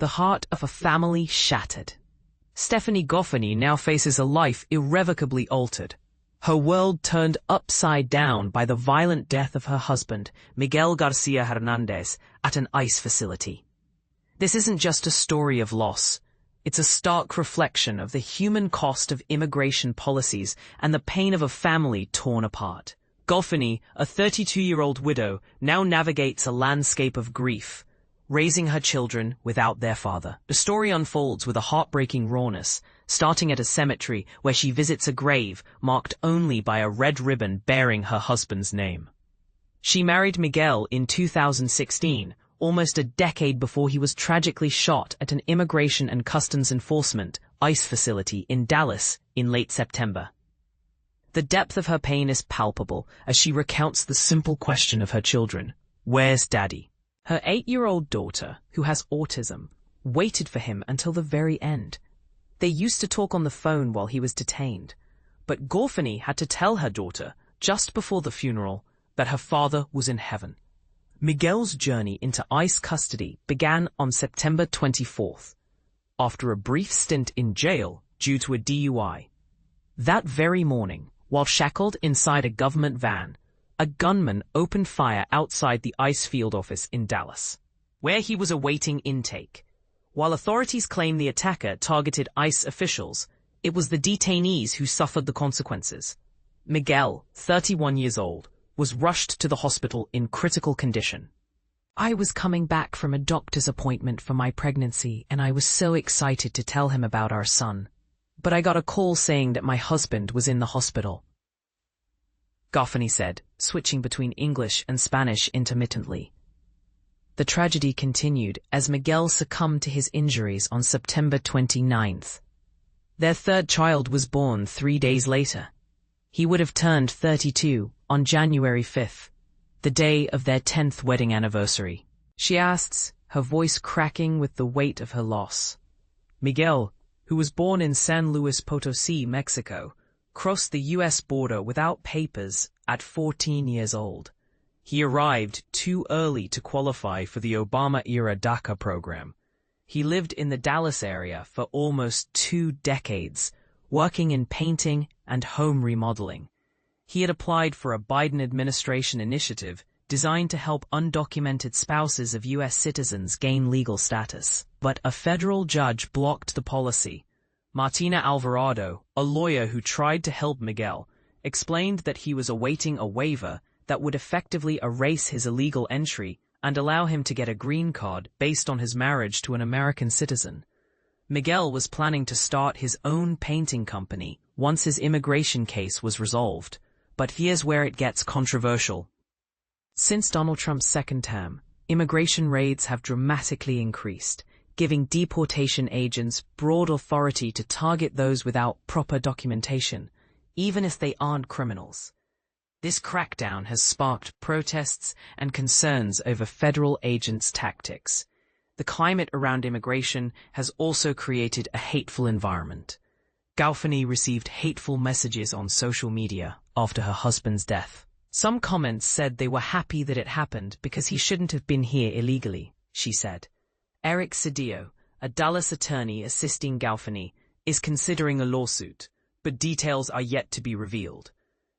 the heart of a family shattered. Stephany Gauffeny now faces a life irrevocably altered. Her world turned upside down by the violent death of her husband, Miguel García-Hernández, at an ICE facility. This isn't just a story of loss. It's a stark reflection of the human cost of immigration policies and the pain of a family torn apart. Gauffeny, a 32-year-old widow, now navigates a landscape of grief, raising her children without their father. The story unfolds with a heartbreaking rawness, starting at a cemetery where she visits a grave marked only by a red ribbon bearing her husband's name. She married Miguel in 2016, almost a decade before he was tragically shot at an Immigration and Customs Enforcement ICE facility in Dallas in late September. The depth of her pain is palpable as she recounts the simple question of her children: "Where's Daddy?" Her 8-year-old daughter, who has autism, waited for him until the very end. They used to talk on the phone while he was detained, but Gauffeny had to tell her daughter, just before the funeral, that her father was in heaven. Miguel's journey into ICE custody began on September 24th, after a brief stint in jail due to a DUI. That very morning, while shackled inside a government van, a gunman opened fire outside the ICE field office in Dallas, where he was awaiting intake. While authorities claim the attacker targeted ICE officials, it was the detainees who suffered the consequences. Miguel, 31 years old, was rushed to the hospital in critical condition. "I was coming back from a doctor's appointment for my pregnancy, and I was so excited to tell him about our son. But I got a call saying that my husband was in the hospital," Gauffeny said, switching between English and Spanish intermittently. The tragedy continued as Miguel succumbed to his injuries on September 29th. Their third child was born 3 days later. He would have turned 32 on January 5th, the day of their 10th wedding anniversary. She asks, her voice cracking with the weight of her loss. Miguel, who was born in San Luis Potosí, Mexico, crossed the U.S. border without papers at 14 years old. He arrived too early to qualify for the Obama-era DACA program. He lived in the Dallas area for almost 2 decades, working in painting and home remodeling. He had applied for a Biden administration initiative designed to help undocumented spouses of U.S. citizens gain legal status. But a federal judge blocked the policy. Martina Alvarado, a lawyer who tried to help Miguel, explained that he was awaiting a waiver that would effectively erase his illegal entry and allow him to get a green card based on his marriage to an American citizen. Miguel was planning to start his own painting company once his immigration case was resolved, but here's where it gets controversial. Since Donald Trump's second term, immigration raids have dramatically increased, giving deportation agents broad authority to target those without proper documentation, even if they aren't criminals. This crackdown has sparked protests and concerns over federal agents' tactics. The climate around immigration has also created a hateful environment. Gauffeny received hateful messages on social media after her husband's death. Some comments said they were happy that it happened because he shouldn't have been here illegally, she said. Eric Cedillo, a Dallas attorney assisting Gauffeny, is considering a lawsuit, but details are yet to be revealed.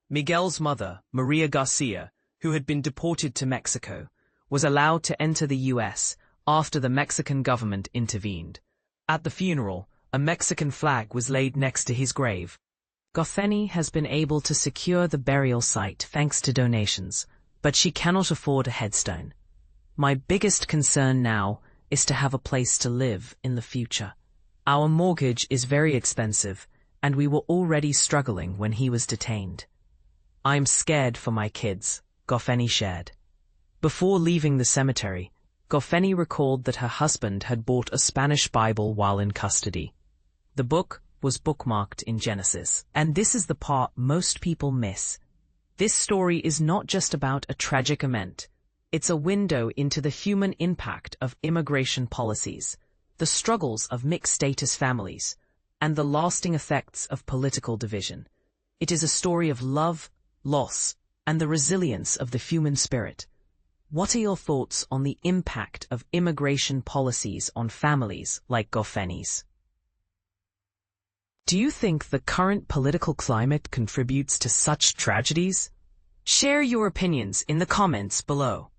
Miguel's mother, Maria Garcia, who had been deported to Mexico, was allowed to enter the U.S. after the Mexican government intervened. At the funeral, a Mexican flag was laid next to his grave. Gauffeny has been able to secure the burial site thanks to donations, but she cannot afford a headstone. "My biggest concern now is to have a place to live in the future. Our mortgage is very expensive, and we were already struggling when he was detained. I'm scared for my kids," Gauffeny shared. Before leaving the cemetery, Gauffeny recalled that her husband had bought a Spanish Bible while in custody. The book was bookmarked in Genesis. And this is the part most people miss. This story is not just about a tragic event. It's a window into the human impact of immigration policies, the struggles of mixed-status families, and the lasting effects of political division. It is a story of love, loss, and the resilience of the human spirit. What are your thoughts on the impact of immigration policies on families like Gauffeny's? Do you think the current political climate contributes to such tragedies? Share your opinions in the comments below.